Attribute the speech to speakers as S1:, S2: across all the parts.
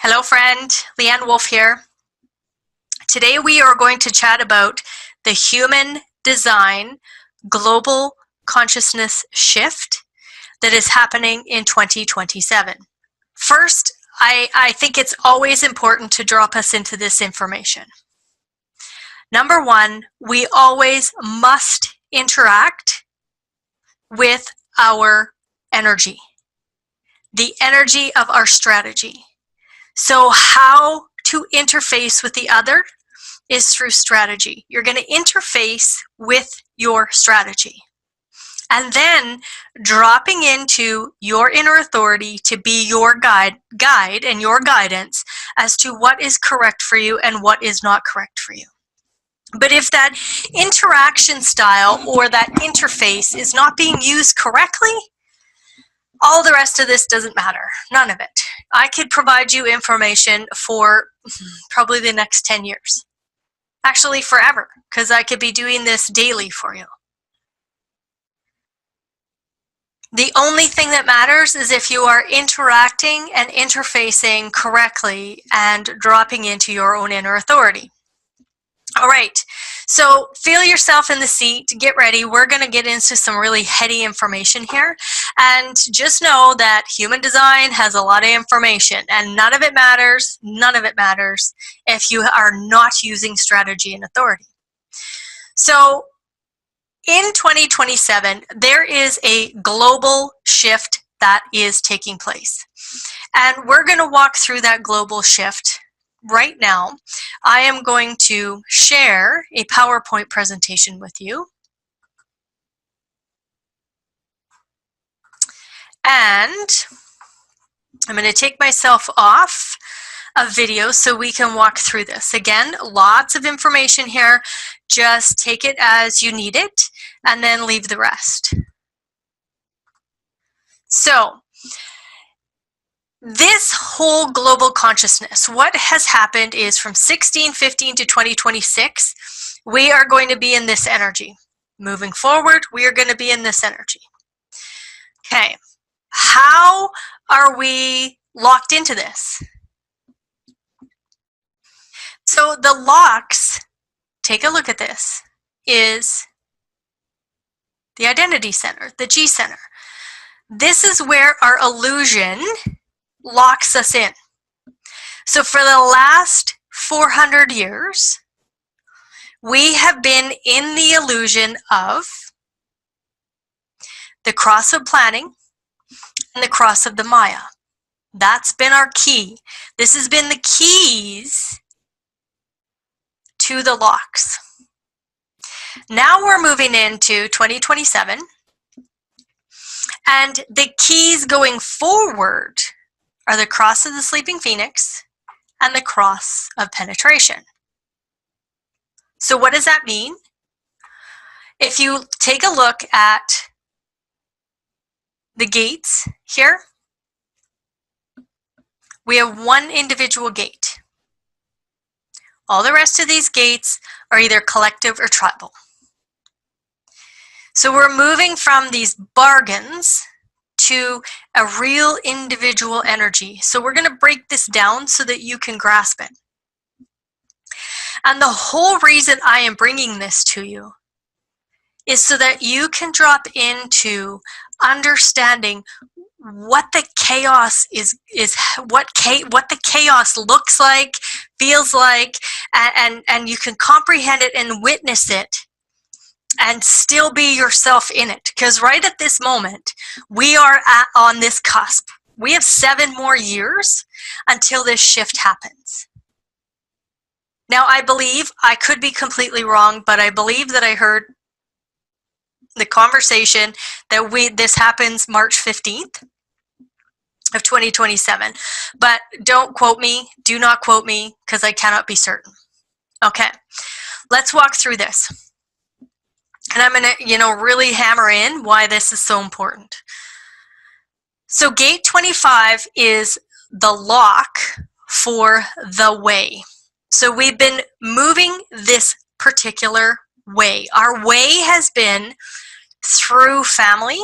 S1: Hello friend, Leanne Wolf here. Today we are going to chat about the human design global consciousness shift that is happening in 2027. First, I think it's always important to drop us into this information. Number one, we always must interact with our energy, the energy of our strategy. So how to interface with the other is through strategy. You're going to interface with your strategy. And then dropping into your inner authority to be your guide and your guidance as to what is correct for you and what is not correct for you. But if that interaction style or that interface is not being used correctly, all the rest of this doesn't matter. None of it. I could provide you information for probably the next 10 years. Actually, forever, because I could be doing this daily for you. The only thing that matters is if you are interacting and interfacing correctly and dropping into your own inner authority. All right, so feel yourself in the seat, get ready. We're going to get into some really heady information here. And just know that human design has a lot of information and none of it matters if you are not using strategy and authority. So in 2027, there is a global shift that is taking place. And we're going to walk through that global shift right now. I am going to share a PowerPoint presentation with you. And I'm going to take myself off a video so we can walk through this. Again, lots of information here. Just take it as you need it and then leave the rest. So, this whole global consciousness, what has happened is from 1615 to 2026, we are going to be in this energy. Moving forward, we are going to be in this energy. Okay, how are we locked into this? So the locks, take a look at this, is the identity center, the G center. This is where our illusion locks us in. So for the last 400 years, we have been in the illusion of the cross of planning and the cross of the Maya. That's been our key. This has been the keys to the locks. Now we're moving into 2027, and the keys going forward are the cross of the sleeping phoenix and the cross of penetration. So what does that mean? If you take a look at the gates here, we have one individual gate. All the rest of these gates are either collective or tribal. So we're moving from these bargains to a real individual energy. So we're going to break this down so that you can grasp it. And the whole reason I am bringing this to you is so that you can drop into understanding what the chaos is what the chaos looks like, feels like, and you can comprehend it and witness it and still be yourself in it. Because right at this moment, we are on this cusp. We have 7 more years until this shift happens. Now, I believe, I could be completely wrong, but I believe that I heard the conversation that this happens March 15th of 2027. But don't quote me, do not quote me, because I cannot be certain. Okay, let's walk through this. And I'm going to, really hammer in why this is so important. So gate 25 is the lock for the way. So we've been moving this particular way. Our way has been through family,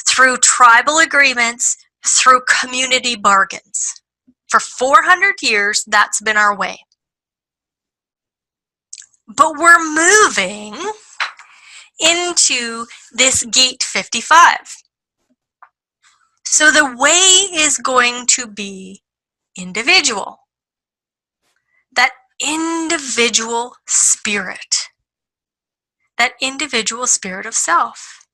S1: through tribal agreements, through community bargains. For 400 years, that's been our way. But we're moving into this gate 55. So the way is going to be individual. That individual spirit. That individual spirit of self.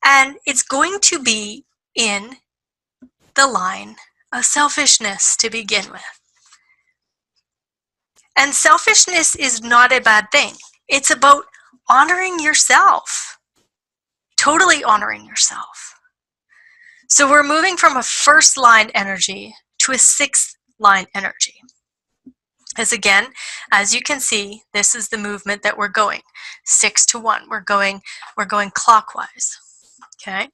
S1: And it's going to be in the line of selfishness to begin with. And selfishness is not a bad thing. It's about honoring yourself. Totally honoring yourself. So we're moving from a first line energy to a sixth line energy. As again, as you can see, this is the movement that we're going. 6 to 1. We're going clockwise. Okay?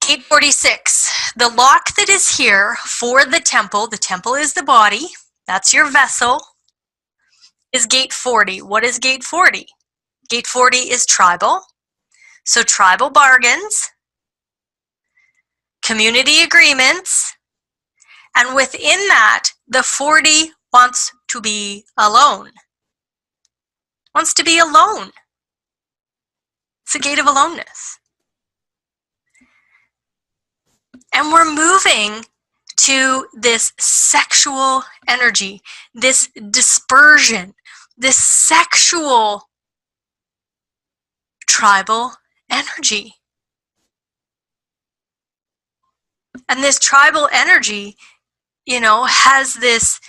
S1: Gate 46. The lock that is here for the temple is the body, that's your vessel, is gate 40. What is gate 40? Gate 40 is tribal. So tribal bargains, community agreements, and within that, the 40 wants to be alone. Wants to be alone. It's a gate of aloneness. And we're moving to this sexual energy, this dispersion, this sexual tribal energy. And this tribal energy, you know, has this,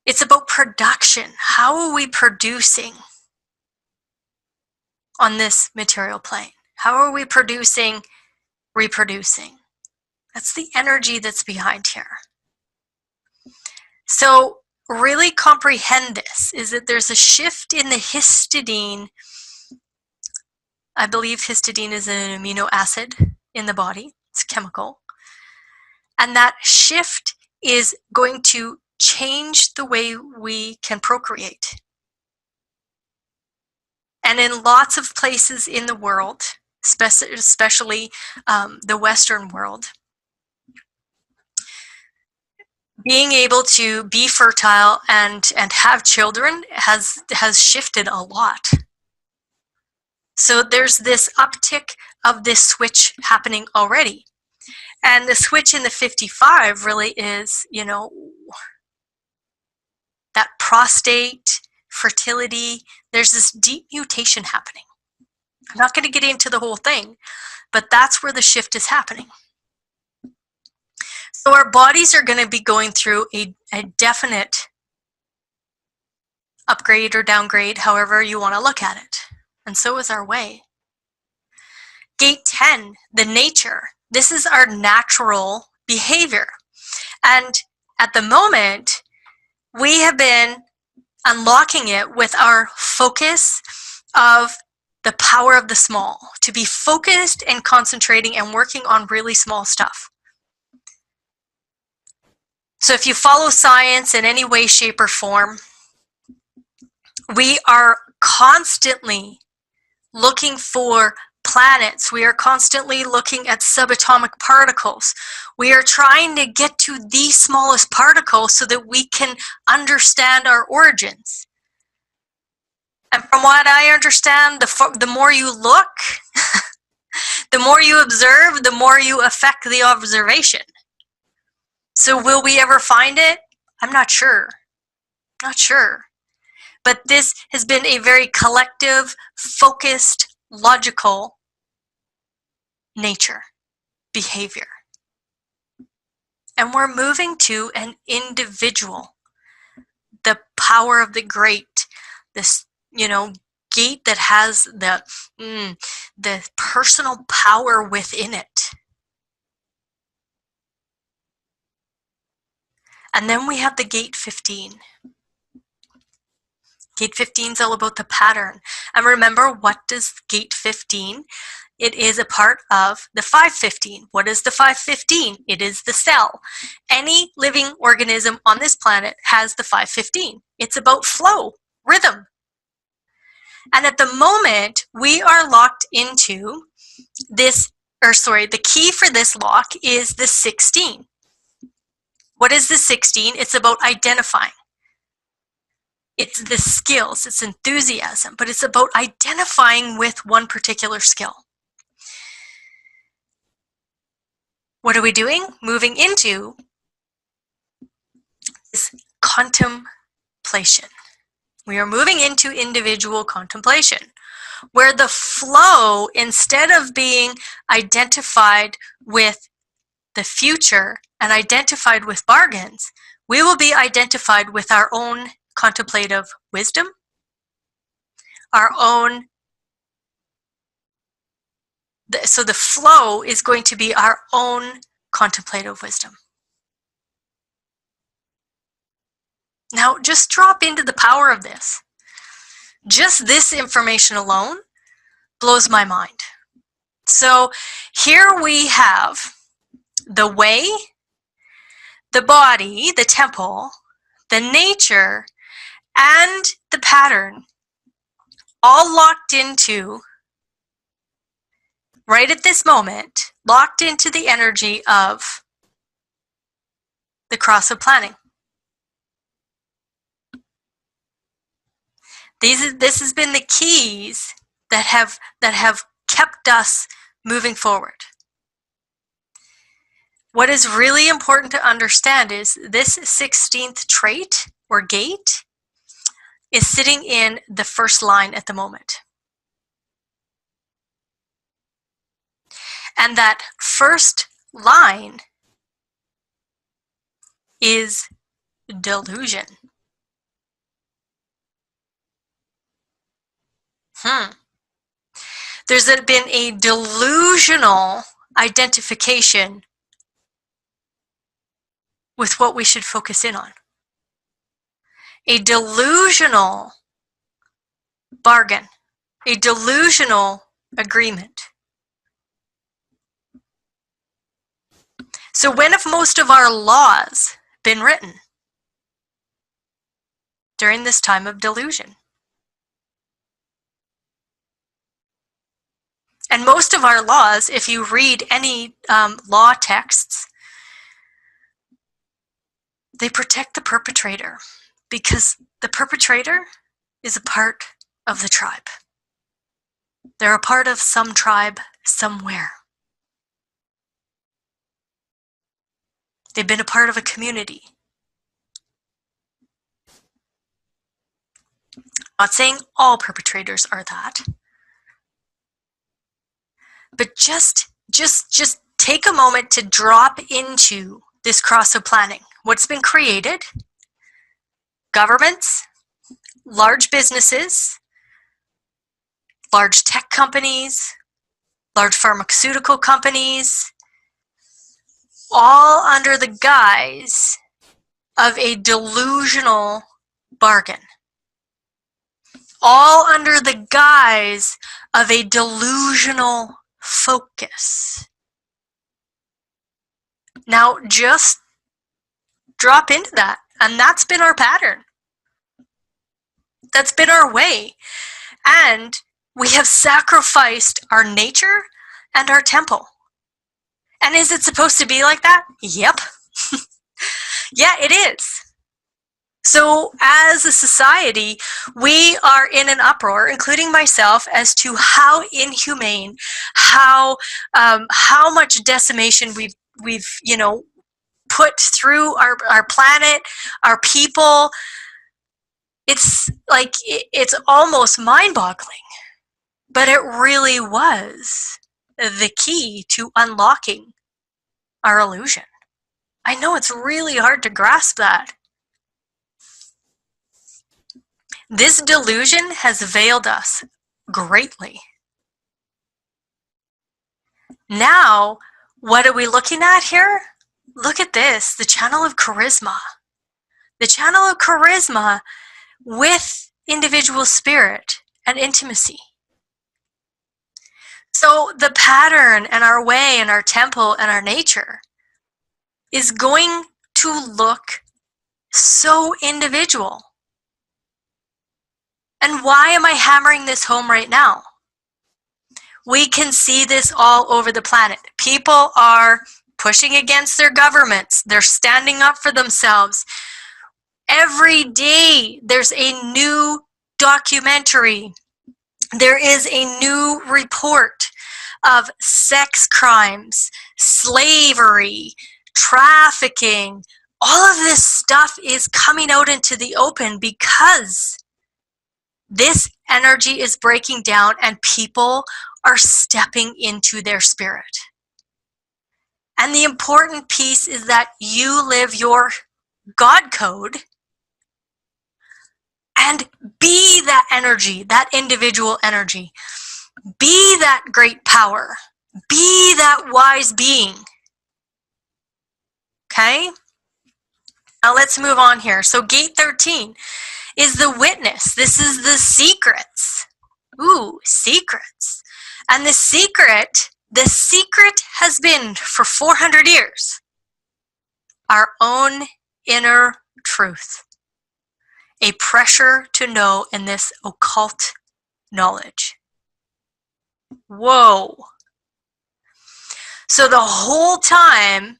S1: it's about production. How are we producing on this material plane? How are we producing, reproducing? That's the energy that's behind here. So really comprehend this, is that there's a shift in the histidine. I believe histidine is an amino acid in the body. It's chemical. And that shift is going to change the way we can procreate. And in lots of places in the world, especially the Western world, being able to be fertile and have children has shifted a lot. So there's this uptick of this switch happening already. And the switch in the 55 really is, you know, that prostate, fertility, there's this deep mutation happening. I'm not going to get into the whole thing, but that's where the shift is happening. So our bodies are going to be going through a definite upgrade or downgrade, however you want to look at it. And so is our way. Gate 10, the nature. This is our natural behavior. And at the moment, we have been unlocking it with our focus of the power of the small, to be focused and concentrating and working on really small stuff. So if you follow science in any way, shape, or form, we are constantly looking for planets. We are constantly looking at subatomic particles. We are trying to get to the smallest particle so that we can understand our origins. And from what I understand, the more you look, the more you observe, the more you affect the observation. So will we ever find it? I'm not sure. Not sure. But this has been a very collective, focused, logical nature, behavior. And we're moving to an individual. The power of the great, this, you know, gate that has the personal power within it. And then we have the gate 15. Gate 15 is all about the pattern. And remember, what does gate 15? It is a part of the 515. What is the 515? It is the cell. Any living organism on this planet has the 515. It's about flow, rhythm. And at the moment, we are locked into this, the key for this lock is the 16. What is the 16? It's about identifying. It's the skills, it's enthusiasm, but it's about identifying with one particular skill. What are we doing? Moving into this contemplation. We are moving into individual contemplation, where the flow, instead of being identified with the future and identified with bargains, we will be identified with our own contemplative wisdom, our own. So the flow is going to be our own contemplative wisdom. Now, just drop into the power of this. Just this information alone blows my mind. So here we have the way, the body, the temple, the nature, and the pattern all locked into, right at this moment, locked into the energy of the cross of planning. This has been the keys that have kept us moving forward. What is really important to understand is this 16th trait or gate is sitting in the first line at the moment. And that first line is delusion. There's been a delusional identification with what we should focus in on. A delusional bargain, a delusional agreement. So when have most of our laws been written? During this time of delusion. And most of our laws, if you read any law texts, they protect the perpetrator because the perpetrator is a part of the tribe. They're a part of some tribe somewhere. They've been a part of a community. I'm not saying all perpetrators are that. But just take a moment to drop into this cross of planning. What's been created? Governments, large businesses, large tech companies, large pharmaceutical companies, all under the guise of a delusional bargain. All under the guise of a delusional focus. Now just drop into that, and that's been our pattern. That's been our way. And we have sacrificed our nature and our temple. And is it supposed to be like that? Yep. Yeah, it is. So as a society, we are in an uproar, including myself, as to how inhumane, how much decimation we've put through our planet, our people. It's like it's almost mind-boggling, but it really was the key to unlocking our illusion. I know it's really hard to grasp that. This delusion has veiled us greatly. Now, what are we looking at here? Look at this, the channel of charisma. The channel of charisma with individual spirit and intimacy. So the pattern and our way and our temple and our nature is going to look so individual. And why am I hammering this home right now? We can see this all over the planet. People are pushing against their governments. They're standing up for themselves. Every day there's a new documentary. There is a new report of sex crimes, slavery, trafficking. All of this stuff is coming out into the open because this energy is breaking down and people are stepping into their spirit. And the important piece is that you live your God code and be that energy, that individual energy. Be that great power. Be that wise being. Okay? Now let's move on here. So gate 13 is the witness. This is the secrets. Ooh, secrets. And the secret has been for 400 years our own inner truth. A pressure to know in this occult knowledge. Whoa. So the whole time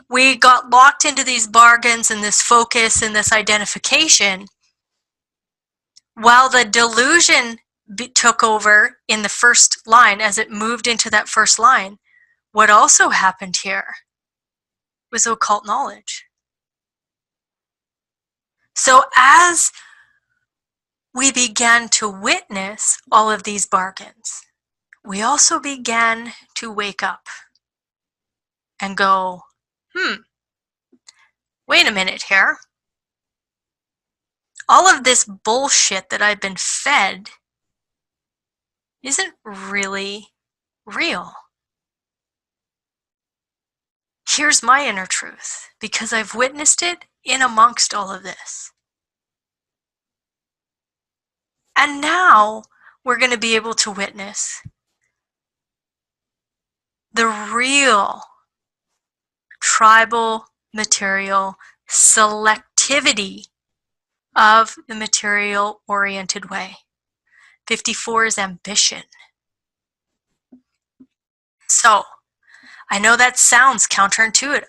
S1: we got locked into these bargains and this focus and this identification, while the delusion took over in the first line, as it moved into that first line, what also happened here was occult knowledge. So as we began to witness all of these bargains, we also began to wake up and go, wait a minute here. All of this bullshit that I've been fed isn't really real. Here's my inner truth, because I've witnessed it in amongst all of this. And now we're going to be able to witness the real tribal material selectivity of the material-oriented way. 54 is ambition. So, I know that sounds counterintuitive,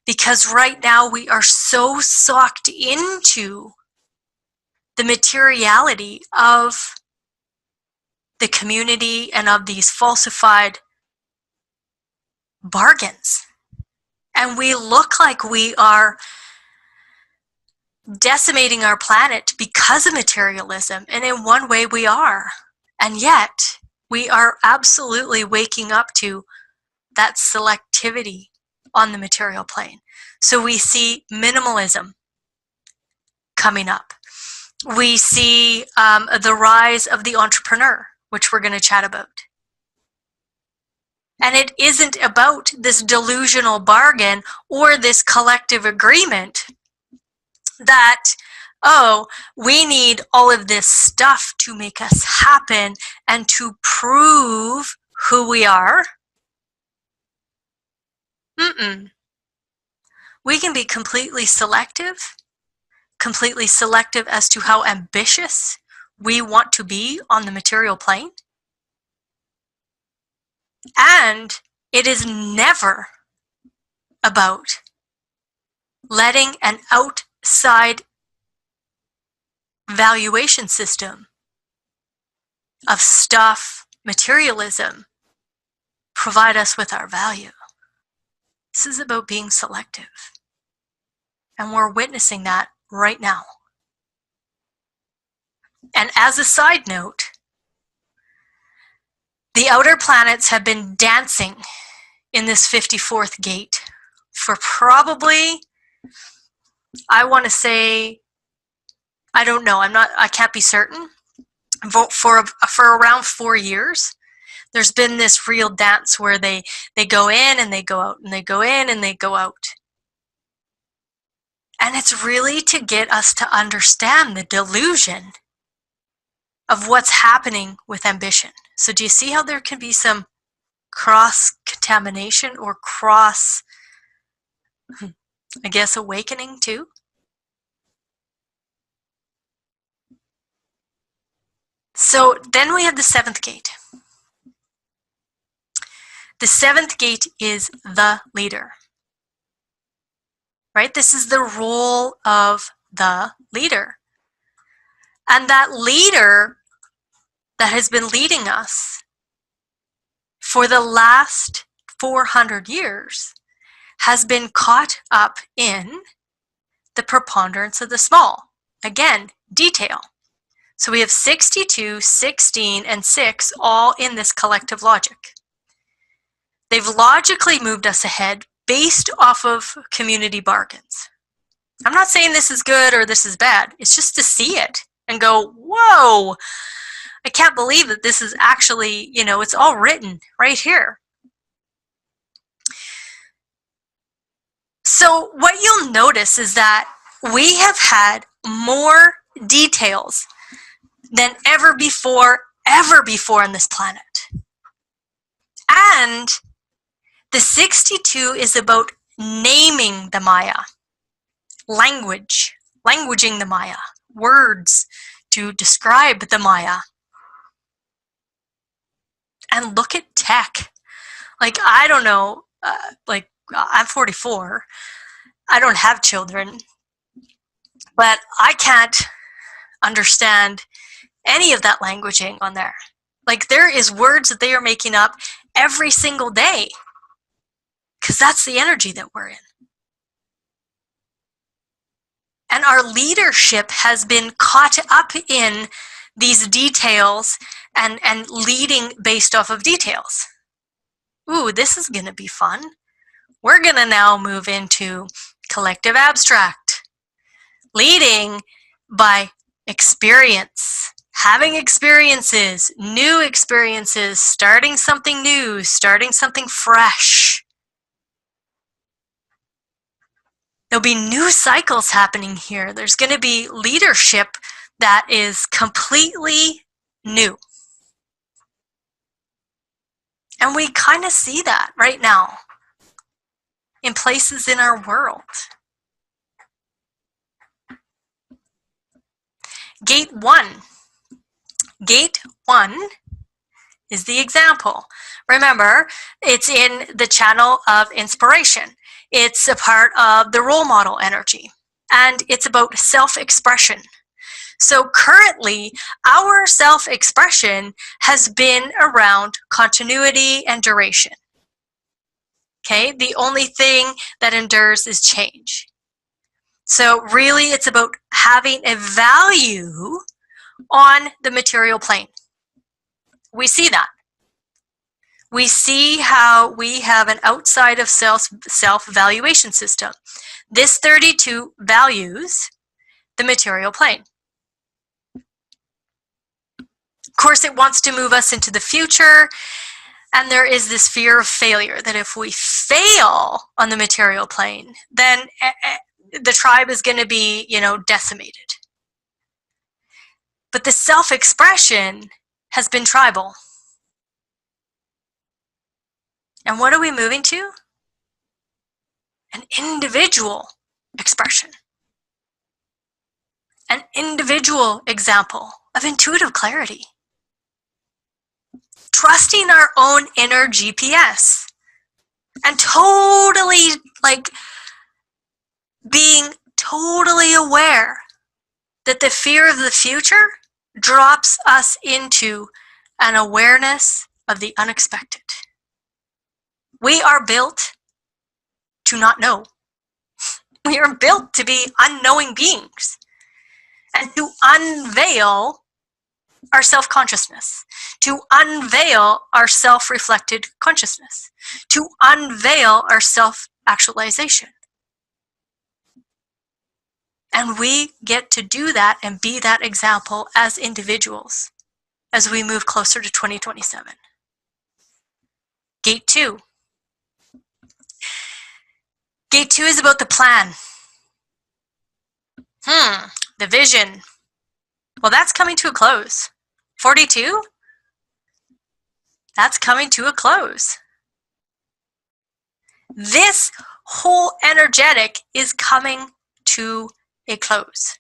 S1: because right now we are so sucked into the materiality of the community and of these falsified bargains. And we look like we are decimating our planet because of materialism, and in one way we are. And yet, we are absolutely waking up to that selectivity on the material plane. So we see minimalism coming up. We see the rise of the entrepreneur, which we're going to chat about. And it isn't about this delusional bargain or this collective agreement that, oh, we need all of this stuff to make us happen and to prove who we are. We can be completely selective as to how ambitious we want to be on the material plane. And it is never about letting an outside valuation system of stuff, materialism, provide us with our value. This is about being selective. And we're witnessing that right now. And as a side note, the outer planets have been dancing in this 54th gate for probably, I want to say, I don't know, I can't be certain, for around 4 years. There's been this real dance where they go in and they go out, and they go in and they go out. And it's really to get us to understand the delusion of what's happening with ambition. So do you see how there can be some cross-contamination or cross, I guess, awakening too? So then we have the 7th gate. The 7th gate is the leader, right? This is the role of the leader. And that leader that has been leading us for the last 400 years has been caught up in the preponderance of the small. Again, detail. So we have 62, 16, and 6 all in this collective logic. They've logically moved us ahead based off of community bargains. I'm not saying this is good or this is bad. It's just to see it and go, whoa, I can't believe that this is actually, it's all written right here. So what you'll notice is that we have had more details than ever before on this planet. And the 62 is about naming the Maya, languaging the Maya, words to describe the Maya. And look at tech. I don't know, I'm 44. I don't have children, but I can't understand any of that languaging on there. There is words that they are making up every single day because that's the energy that we're in. And our leadership has been caught up in these details and leading based off of details. Ooh, this is going to be fun. We're going to now move into collective abstract, leading by experience, having experiences, new experiences, starting something new, starting something fresh. There'll be new cycles happening here. There's going to be leadership that is completely new. And we kind of see that right now in places in our world. Gate 1. Gate 1 is the example. Remember, it's in the channel of inspiration. It's a part of the role model energy. And it's about self-expression. So currently, our self-expression has been around continuity and duration. Okay, the only thing that endures is change. So really, it's about having a value on the material plane. We see that. We see how we have an outside of self-valuation system. This 32 values the material plane. Of course, it wants to move us into the future, and there is this fear of failure, that if we fail on the material plane, then the tribe is going to be, decimated. But the self-expression has been tribal. And what are we moving to? An individual expression. An individual example of intuitive clarity. Trusting our own inner GPS. And totally, being totally aware that the fear of the future drops us into an awareness of the unexpected. We are built to not know. We are built to be unknowing beings and to unveil our self-consciousness, to unveil our self-reflected consciousness, to unveil our self-actualization. And we get to do that and be that example as individuals as we move closer to 2027. Gate 2. Gate 2 is about the plan. The vision. Well, that's coming to a close. 42? That's coming to a close. This whole energetic is coming to a close.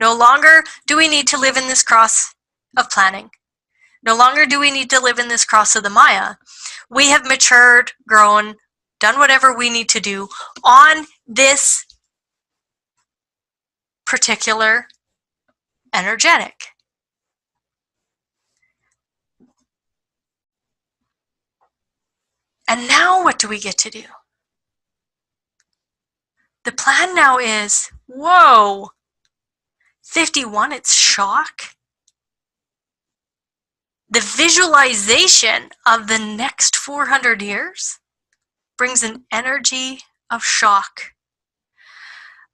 S1: No longer do we need to live in this cross of planning. No longer do we need to live in this cross of the Maya. We have matured, grown, done whatever we need to do on this particular energetic. And now what do we get to do? The plan now is, whoa, 51, it's shock. The visualization of the next 400 years brings an energy of shock.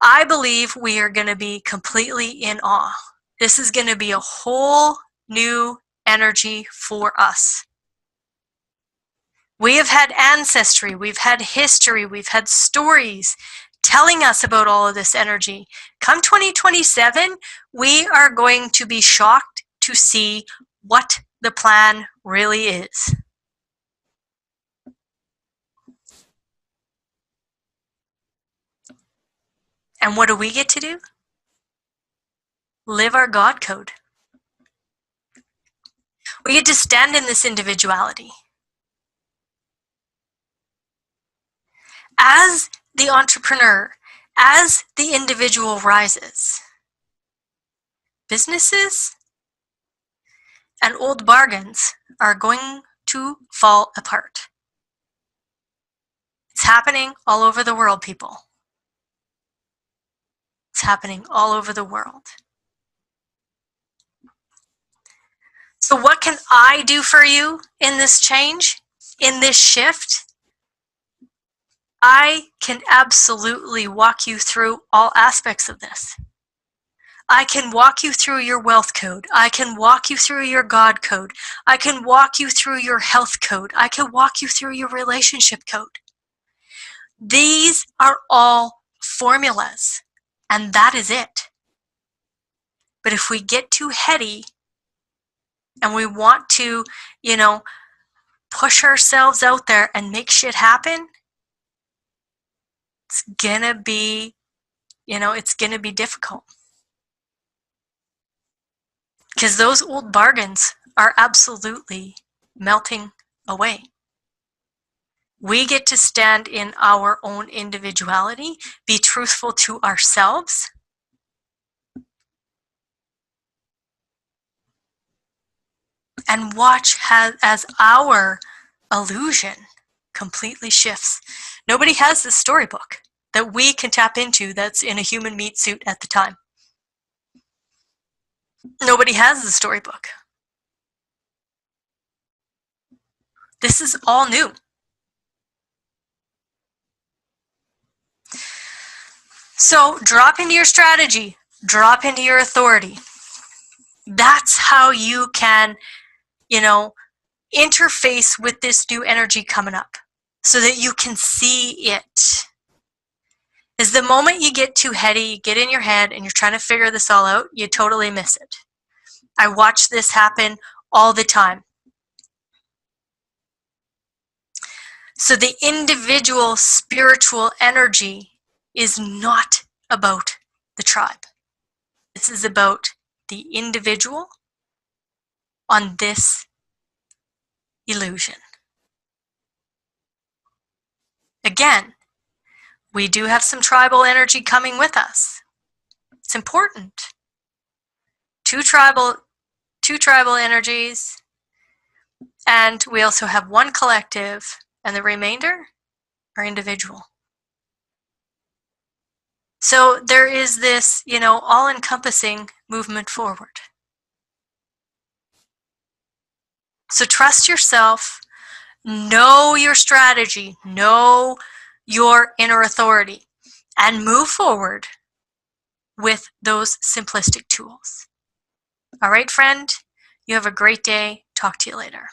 S1: I believe we are going to be completely in awe. This is going to be a whole new energy for us. We have had ancestry, we've had history, we've had stories telling us about all of this energy. Come 2027, we are going to be shocked to see what the plan really is. And what do we get to do? Live our God code. We get to stand in this individuality. As the entrepreneur, as the individual rises, businesses and old bargains are going to fall apart. It's happening all over the world, people. It's happening all over the world. So what can I do for you in this change, in this shift? I can absolutely walk you through all aspects of this. I can walk you through your wealth code. I can walk you through your God code. I can walk you through your health code. I can walk you through your relationship code. These are all formulas, and that is it. But if we get too heady and we want to, push ourselves out there and make shit happen, it's gonna be, it's gonna be difficult. Because those old bargains are absolutely melting away. We get to stand in our own individuality, be truthful to ourselves, and watch as our illusion completely shifts. Nobody has this storybook that we can tap into that's in a human meat suit at the time. Nobody has the storybook. This is all new. So drop into your strategy, drop into your authority. That's how you can, interface with this new energy coming up so that you can see it. Is the moment you get too heady, you get in your head and you're trying to figure this all out, you totally miss it. I watch this happen all the time. So the individual spiritual energy is not about the tribe. This is about the individual on this illusion. Again, we do have some tribal energy coming with us. It's important. Two tribal energies, and we also have one collective, and the remainder are individual. So there is this, all-encompassing movement forward. So trust yourself, know your strategy, know your inner authority, and move forward with those simplistic tools. All right, friend, you have a great day. Talk to you later.